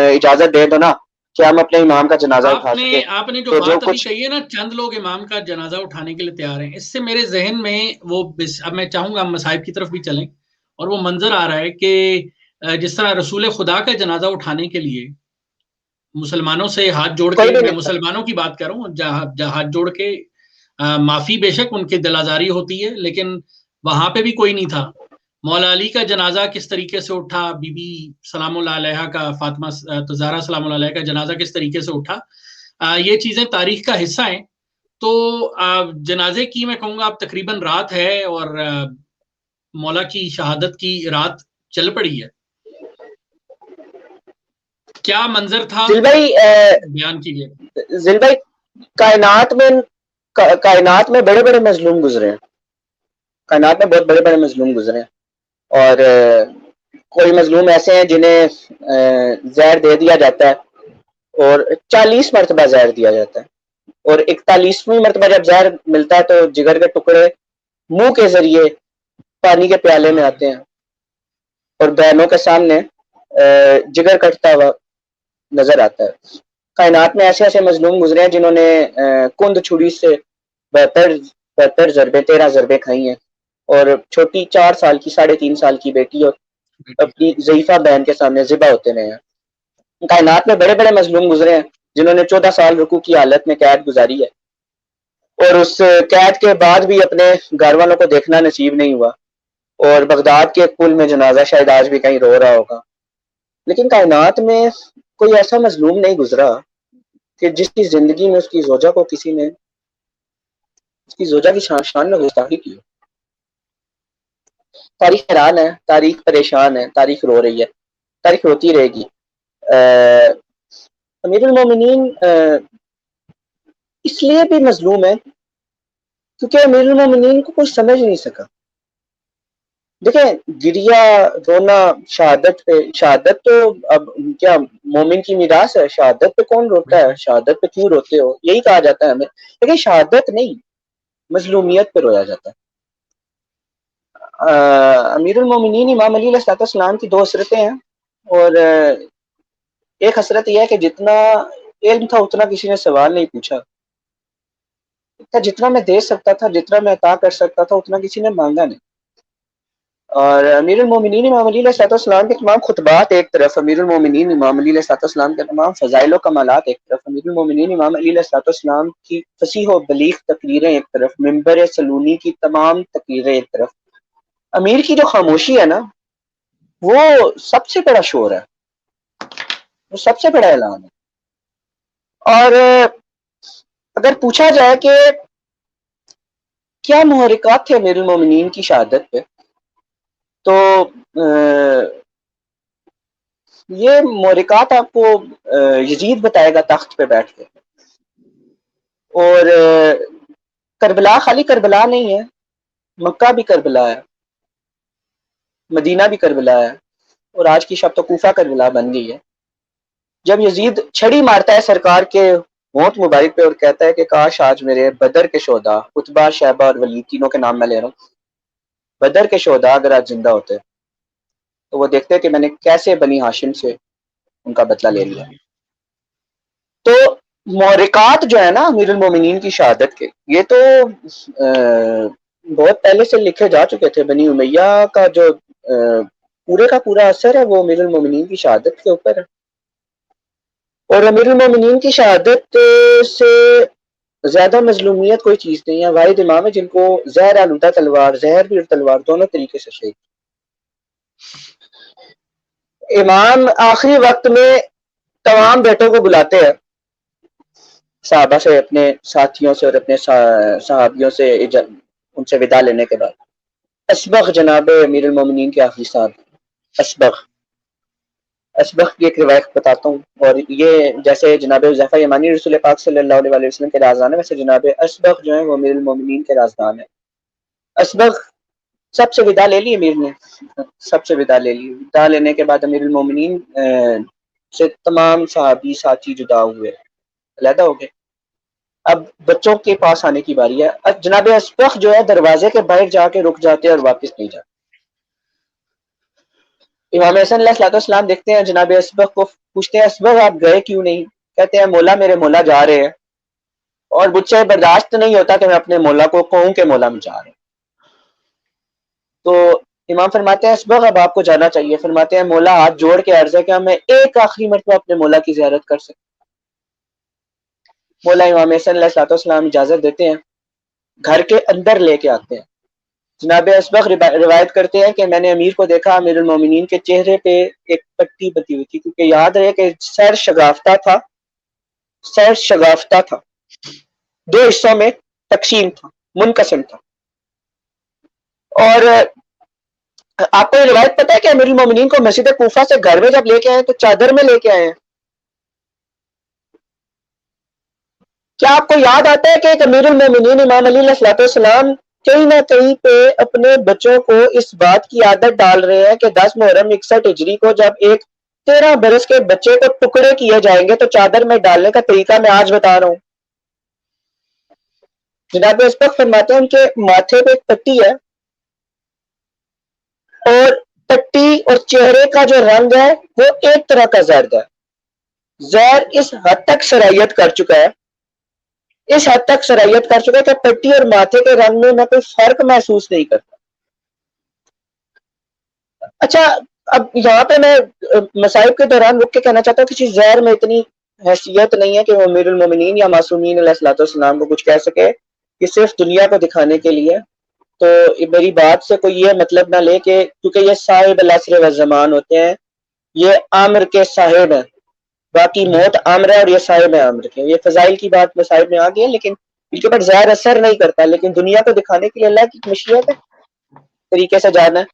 اجازت دے دو نا کہ ہم اپنے امام کا جنازہ اٹھا سکے. آپ نے جو بات ابھی کہی ہے نا, چند لوگ امام کا جنازہ اٹھانے کے لیے تیار ہیں, اس سے میرے ذہن میں وہ, اب میں چاہوں گا ہم مصائب کی طرف بھی چلیں, اور وہ منظر آ رہا ہے کہ جس طرح رسول خدا کا جنازہ اٹھانے کے لیے مسلمانوں سے ہاتھ جوڑ کے, میں مسلمانوں کی بات کر رہا ہوں, ہاتھ جوڑ کے معافی بے شک ان کی دل آزاری ہوتی ہے, لیکن وہاں پہ بھی کوئی نہیں تھا. مولا علی کا جنازہ کس طریقے سے اٹھا, بی بی سلام اللہ علیہ کا, فاطمہ زہرا سلام اللہ علیہ کا جنازہ کس طریقے سے اٹھا, یہ چیزیں تاریخ کا حصہ ہیں. تو جنازے کی میں کہوں گا اب تقریباً رات ہے, اور مولا کی شہادت کی رات چل پڑی ہے. کیا منظر تھا بیان کیجیے. ذل بھائی کائنات میں بڑے بڑے مظلوم گزرے ہیں, کائنات میں بہت بڑے بڑے مظلوم گزرے ہیں, اور کوئی مظلوم ایسے ہیں جنہیں زہر دے دیا جاتا ہے اور 40 مرتبہ زہر دیا جاتا ہے, اور 41ویں مرتبہ جب زہر ملتا ہے تو جگر کے ٹکڑے منہ کے ذریعے پانی کے پیالے میں آتے ہیں, اور بہنوں کے سامنے جگر کٹتا ہوا نظر آتا ہے. کائنات میں ایسے ایسے مظلوم گزرے ہیں جنہوں نے کند چھری سے 72 ضربیں 13 ضربیں کھائی ہیں, اور چھوٹی 4 سال کی 3.5 سال کی بیٹی اور اپنی ضعیفہ بہن کے سامنے ذبح ہوتے رہے ہیں. کائنات میں بڑے بڑے مظلوم گزرے ہیں جنہوں نے 14 سال رکوع کی حالت میں قید گزاری ہے, اور اس قید کے بعد بھی اپنے گھر والوں کو دیکھنا نصیب نہیں ہوا, اور بغداد کے پل میں جنازہ شاید آج بھی کہیں رو رہا ہوگا. لیکن کائنات میں کوئی ایسا مظلوم نہیں گزرا کہ جس کی زندگی میں اس کی زوجہ کو کسی نے, اس کی زوجہ کی شان میں گستاخی کی. تاریخ حیران ہے, تاریخ پریشان ہے, تاریخ رو رہی ہے, تاریخ روتی رہے گی. امیر المومنین اس لیے بھی مظلوم ہے کیونکہ امیر المومنین کو کوئی سمجھ نہیں سکا. دیکھیں گریا رونا شہادت تو اب کیا مومن کی میراث ہے, شہادت پہ کون روتا ہے, شہادت پہ کیوں روتے ہو, یہی کہا جاتا ہے ہمیں. لیکن شہادت نہیں, مظلومیت پہ رویا جاتا ہے. امیر المومنین امام علی علیہ السلام کی 2 حسرتیں ہیں, اور ایک حسرت یہ ہے کہ جتنا علم تھا اتنا کسی نے سوال نہیں پوچھا, جتنا میں دے سکتا تھا, جتنا میں عطا کر سکتا تھا اتنا کسی نے مانگا نہیں. اور امیر المومنین امام علی علیہ السلام کے تمام خطبات ایک طرف, امیر المومنین امام علی علیہ السلام کے تمام فضائل و کمالات ایک طرف, امیر المومنین امام علی علیہ السلام کی فصیح و بلیغ تقریریں ایک طرف, منبر سلونی کی تمام تقریریں ایک طرف, امیر کی جو خاموشی ہے نا وہ سب سے بڑا شور ہے, وہ سب سے بڑا اعلان ہے. اور اگر پوچھا جائے کہ کیا محرکات تھے امیر المومنین کی شہادت پہ, تو یہ محرکات آپ کو یزید بتائے گا تخت پہ بیٹھ کے. اور کربلا خالی کربلا نہیں ہے, مکہ بھی کربلا ہے, مدینہ بھی کربلا ہے, اور آج کی شب تو کوفہ کربلا بن گئی ہے. جب یزید چھڑی مارتا ہے سرکار کے ہونٹ مبارک پہ اور کہتا ہے کہ کاش آج میرے بدر کے شہداء, عتبہ شیبہ اور ولید, تینوں کے نام میں لے رہا ہوں, بدر کے شہداء اگر آج زندہ ہوتے تو وہ دیکھتے کہ میں نے کیسے بنی ہاشم سے ان کا بدلہ لے لیا. تو محرکات جو ہے نا امیر المومنین کی شہادت کے, یہ تو بہت پہلے سے لکھے جا چکے تھے. بنی امیہ کا جو پورے کا پورا اثر ہے وہ امیر المومنین کی شہادت کے اوپر ہے. اور امیر المومنین کی شہادت سے زیادہ مظلومیت کوئی چیز نہیں ہے. واحد امام ہے جن کو زہر آلودہ تلوار، زہر بھی اور تلوار دونوں طریقے سے شہید. امام آخری وقت میں تمام بیٹوں کو بلاتے ہیں، صحابہ سے، اپنے ساتھیوں سے اور اپنے صحابیوں سے ان سے ودا لینے کے بعد. اسبغ جناب امیر المومنین کے آخری ساتھ. اسبغ کی ایک روایت بتاتا ہوں، اور یہ جیسے جناب حذیفہ یمانی رسول پاک صلی اللہ علیہ وسلم کے رازدان ہے، ویسے جناب اسبغ جو ہیں وہ امیر المومنین کے رازدان ہے. اسبغ سب سے ودا لے لی امیر نے، سب سے ودا لے لی. ودا لینے کے بعد امیر المومنین سے تمام صحابی ساتھی جدا ہوئے، علیحدہ ہو گئے. اب بچوں کے پاس آنے کی باری ہے. جناب اسبغ جو ہے دروازے کے باہر جا کے رک جاتے اور واپس نہیں جاتے. امام حسن علیہ السلام دیکھتے ہیں جناب اسبغ کو، پوچھتے ہیں اسبغ آپ گئے کیوں نہیں؟ کہتے ہیں مولا میرے مولا جا رہے ہیں، اور مجھ سے برداشت نہیں ہوتا کہ میں اپنے مولا کو کہوں کہ مولا میں جا رہے ہیں. تو امام فرماتے ہیں اسبغ اب آپ کو جانا چاہیے. فرماتے ہیں مولا ہاتھ جوڑ کے عرض ہے کہ میں ایک آخری مرتبہ اپنے مولا کی زیارت کر سکتا. مولا امام حسن علیہ السلام اجازت دیتے ہیں، گھر کے اندر لے کے آتے ہیں. جناب اسبغ روایت کرتے ہیں کہ میں نے امیر کو دیکھا، امیر المومنین کے چہرے پہ ایک پٹی بتی ہوئی تھی، کیونکہ یاد رہے کہ سر شگافتہ تھا، سر شگافتہ تھا، دو حصوں میں تقسیم تھا، منقسم تھا. اور آپ کو یہ روایت پتہ ہے کہ امیر المومنین کو مسجد کوفہ سے گھر میں جب لے کے آئے تو چادر میں لے کے آئے ہیں. کیا آپ کو یاد آتا ہے کہ ایک امیر المومنین امام علی علیہ السلام کہیں نہ کہیں پہ اپنے بچوں کو اس بات کی عادت ڈال رہے ہیں کہ 10 محرم 61 ہجری کو جب ایک 13 برس کے بچے کو ٹکڑے کیے جائیں گے تو چادر میں ڈالنے کا طریقہ میں آج بتا رہا ہوں. جناب اسبغ فرماتے ہیں ان کے ماتھے پہ ایک پٹی ہے، اور پٹی اور چہرے کا جو رنگ ہے وہ ایک طرح کا زرد ہے. زہر اس حد تک سرایت کر چکا ہے، اس حد تک سرایت کر چکا ہے کہ پٹی اور ماتھے کے رنگ میں کوئی فرق محسوس نہیں کرتا. اچھا، اب یہاں پہ میں مصائب کے دوران رک کے کہنا چاہتا ہوں کہ کسی زہر میں اتنی حیثیت نہیں ہے کہ وہ امیر المومنین یا معصومین علیہ السلام کو کچھ کہہ سکے، کہ صرف دنیا کو دکھانے کے لیے. تو میری بات سے کوئی یہ مطلب نہ لے کہ کیونکہ یہ صاحب العصر والزمان ہوتے ہیں، یہ عامر کے صاحب ہیں، باقی موت عامر ہے اور یہ صاحب ہے عامر کے. یہ فضائل کی بات مصائب میں آ گئی ہے، لیکن ان کے اوپر ظاہر اثر نہیں کرتا، لیکن دنیا کو دکھانے کے لیے اللہ کی مشیت ہے، طریقے سے جانا ہے.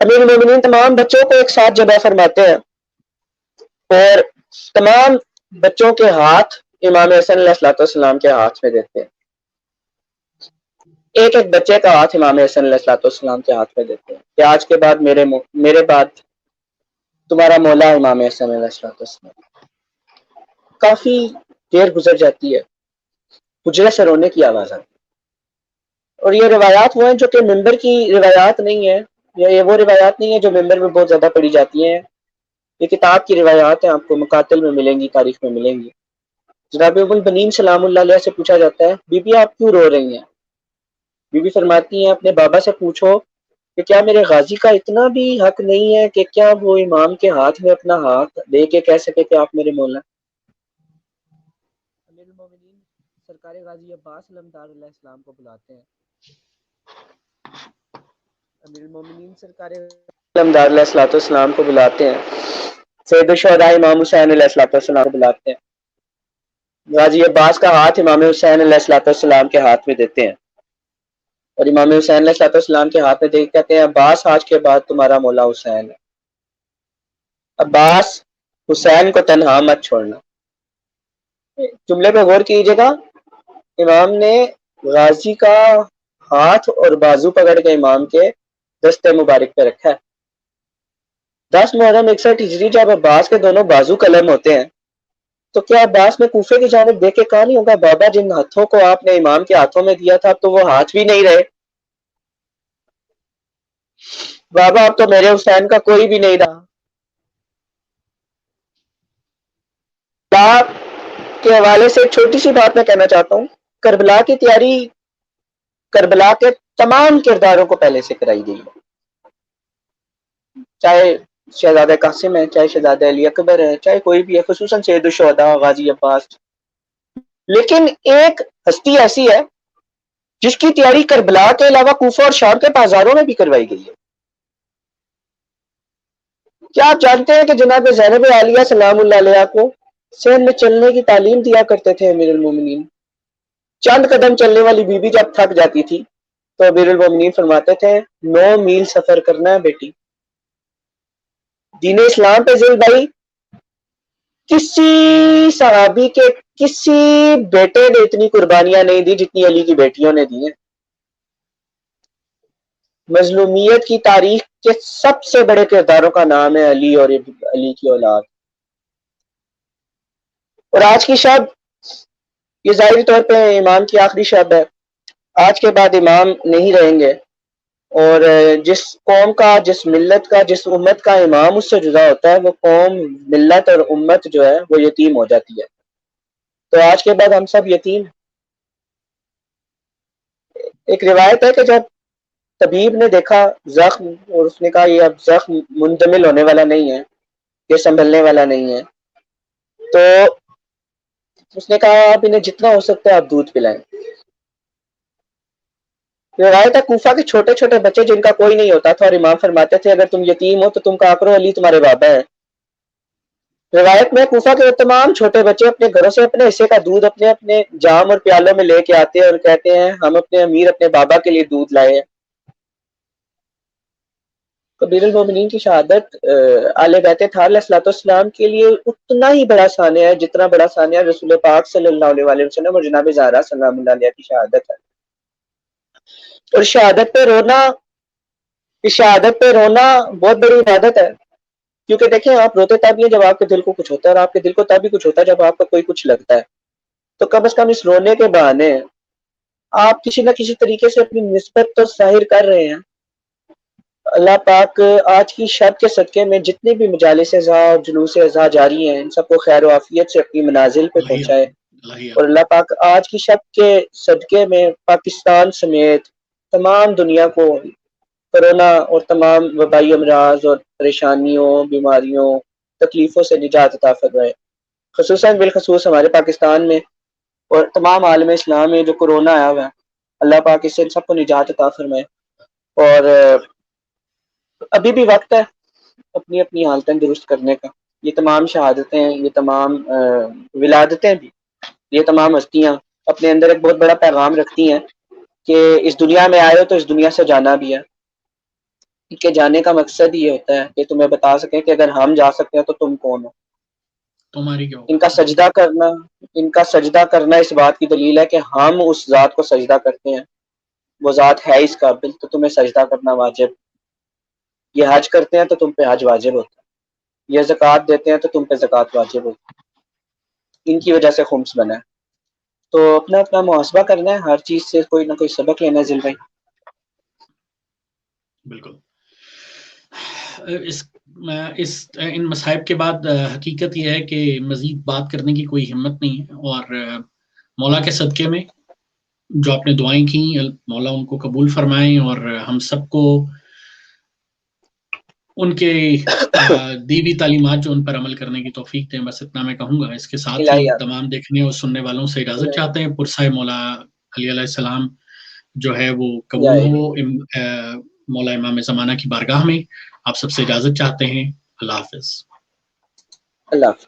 امیر المومنین تمام بچوں کو ایک ساتھ جمع فرماتے ہیں، اور تمام بچوں کے ہاتھ امام حسن علیہ السلام کے ہاتھ میں دیتے ہیں. ایک ایک بچے کا ہاتھ امام حسن علیہ السلام کے ہاتھ میں دیتے ہیں کہ آج کے بعد میرے بعد تمہارا مولا امام حسن علیہ السلام. کافی دیر گزر جاتی ہے، حجرے سے رونے کی آواز آتی ہے. اور یہ روایات وہ ہیں جو کہ ممبر کی روایات نہیں ہے، یہ وہ روایات نہیں ہے جو ممبر میں بہت زیادہ پڑھی جاتی ہیں. یہ کتاب کی روایات ہیں، آپ کو مقاتل میں ملیں گی، تاریخ میں ملیں گی. جناب ابو البنین سلام اللہ علیہ سے پوچھا جاتا ہے بی بی آپ کیوں رو رہی ہیں؟ بی بی فرماتی ہیں اپنے بابا سے پوچھو کہ کیا میرے غازی کا اتنا بھی حق نہیں ہے کہ کیا وہ امام کے ہاتھ میں اپنا ہاتھ دے کے کہہ سکے کہ آپ میرے مولا. امیر المومنین سرکار غازی عباس علمدار علیہ السلام کو بلاتے ہیں. امیر المومنین سرکار علمدار علیہ السلام کو بلاتے ہیں. سید الشہداء امام حسین علیہ السلام کو بلاتے ہیں. غازی عباس کا ہاتھ امام حسین علیہ السلام کے ہاتھ میں دیتے ہیں، اور امام حسین علیہ السلام کے ہاتھ میں دے کے کہتے ہیں عباس آج کے بعد تمہارا مولا حسین ہے. عباس حسین کو تنہا مت چھوڑنا. جملے پہ غور کیجیے گا، امام نے غازی کا ہاتھ اور بازو پکڑ کے امام کے دستے مبارک پہ رکھا ہے. 10 محرم 61 ہجری جب عباس کے دونوں بازو قلم ہوتے ہیں تو کیا عباس نے کوفے کی جانب دیکھ کے کہا نہیں ہوگا بابا جن ہاتھوں کو آپ نے امام کے ہاتھوں میں دیا تھا تو وہ ہاتھ بھی نہیں رہے، بابا اب تو میرے حسین کا کوئی بھی نہیں رہا. کے حوالے سے ایک چھوٹی سی بات میں کہنا چاہتا ہوں. کربلا کی تیاری کربلا کے تمام کرداروں کو پہلے سے کرائی گئی ہے، چاہے شہزادہ قاسم ہے، چاہے شہزادہ علی اکبر ہے، چاہے کوئی بھی ہے، خصوصاً سید الشہداء غازی عباس. لیکن ایک ہستی ایسی ہے جس کی تیاری کربلا کے علاوہ کوفہ اور شام کے بازاروں میں بھی کروائی گئی ہے. کیا آپ جانتے ہیں کہ جناب زینب عالیہ سلام اللہ علیہ کو سین میں چلنے کی تعلیم دیا کرتے تھے امیر المومنین؟ چند قدم چلنے والی بی بی جب تھک جاتی تھی تو امیر المومنین فرماتے تھے 9 میل سفر کرنا ہے بیٹی. دین اسلام پہ ذل بھائی کسی صحابی کے کسی بیٹے نے اتنی قربانیاں نہیں دی جتنی علی کی بیٹیوں نے دی ہیں. مظلومیت کی تاریخ کے سب سے بڑے کرداروں کا نام ہے علی اور علی کی اولاد. اور آج کی شب یہ ظاہری طور پہ امام کی آخری شب ہے. آج کے بعد امام نہیں رہیں گے اور جس قوم کا جس ملت کا جس امت کا امام اس سے جدا ہوتا ہے وہ قوم ملت اور امت جو ہے وہ یتیم ہو جاتی ہے. تو آج کے بعد ہم سب یتیم. ایک روایت ہے کہ جب طبیب نے دیکھا زخم اور اس نے کہا یہ اب زخم منتمل ہونے والا نہیں ہے, یہ سنبھلنے والا نہیں ہے, تو اس نے کہا آپ انہیں جتنا ہو سکتا ہے آپ دودھ پلائیں. روایت ہے کوفہ کے چھوٹے چھوٹے بچے جن کا کوئی نہیں ہوتا تھا اور امام فرماتے تھے اگر تم یتیم ہو تو تم کہا کرو علی تمہارے بابا ہے. روایت میں کوفہ کے تمام چھوٹے بچے اپنے گھروں سے اپنے حصے کا دودھ اپنے اپنے جام اور پیالوں میں لے کے آتے ہیں اور کہتے ہیں ہم اپنے امیر اپنے بابا کے لیے دودھ لائے ہیں. امیر المومنین کی شہادت آل بیت طاہر علیہ الصلوۃ والسلام کے لیے اتنا ہی بڑا ثانیہ ہے جتنا بڑا ثانیہ رسول پاک صلی اللہ علیہ وسلم اور جناب زہرا سلام اللہ علیہ کی شہادت ہے. اور شہادت پہ رونا بہت بڑی عبادت ہے, کیونکہ دیکھیں آپ روتے تب ہی جب آپ کے دل کو کچھ ہوتا ہے اور آپ کے دل کو تب ہی کچھ ہوتا ہے جب آپ کا کوئی کچھ لگتا ہے. تو کم از کم اس رونے کے بہانے آپ کسی نہ کسی طریقے سے اپنی نسبت تو ظاہر کر رہے ہیں. اللہ پاک آج کی شب کے صدقے میں جتنے بھی مجالس ازا اور جلوس ازا جاری ہیں ان سب کو خیر و عافیت سے اپنی منازل پہ پہنچائے. اور اللہ پاک آج کی شب کے صدقے میں پاکستان سمیت تمام دنیا کو کورونا اور تمام وبائی امراض اور پریشانیوں بیماریوں تکلیفوں سے نجات عطا فرمائے. خصوصاً بالخصوص ہمارے پاکستان میں اور تمام عالم اسلام میں جو کورونا آیا ہوا ہے اللہ پاک اس سے سب کو نجات عطا فرمائے. اور ابھی بھی وقت ہے اپنی اپنی حالتیں درست کرنے کا. یہ تمام شہادتیں یہ تمام ولادتیں بھی یہ تمام ہستیاں اپنے اندر ایک بہت بڑا پیغام رکھتی ہیں کہ اس دنیا میں آئے ہو تو اس دنیا سے جانا بھی ہے. کہ جانے کا مقصد یہ ہوتا ہے کہ تمہیں بتا سکیں کہ اگر ہم جا سکتے ہیں تو تم کون ہو. تمہاری کیا ان کا سجدہ کرنا اس بات کی دلیل ہے کہ ہم اس ذات کو سجدہ کرتے ہیں. وہ ذات ہے اس قابل تو تمہیں سجدہ کرنا واجب. یہ حج کرتے ہیں تو تم پہ حج واجب ہوتا ہے, یہ زکوٰۃ دیتے ہیں تو تم پہ زکوٰۃ واجب ہوتی ہے. ان کی وجہ سے خمس بنا ہے. تو اپنا اپنا محاسبہ کرنا ہے, ہر چیز سے کوئی نہ کوئی سبق لینا ہے. ذل بھائی بالکل. ان مصائب کے بعد حقیقت یہ ہے کہ مزید بات کرنے کی کوئی ہمت نہیں ہے, اور مولا کے صدقے میں جو آپ نے دعائیں کی مولا ان کو قبول فرمائیں اور ہم سب کو ان کے دیوی تعلیمات جو ان پر عمل کرنے کی توفیق دیں. بس اتنا میں کہوں گا. اس کے ساتھ ہی تمام دیکھنے اور سننے والوں سے اجازت چاہتے ہیں. پرسائے مولا علی علیہ السلام جو ہے وہ قبول ہو مولا امام زمانہ کی بارگاہ میں. آپ سب سے اجازت چاہتے ہیں. اللہ حافظ. اللہ حافظ.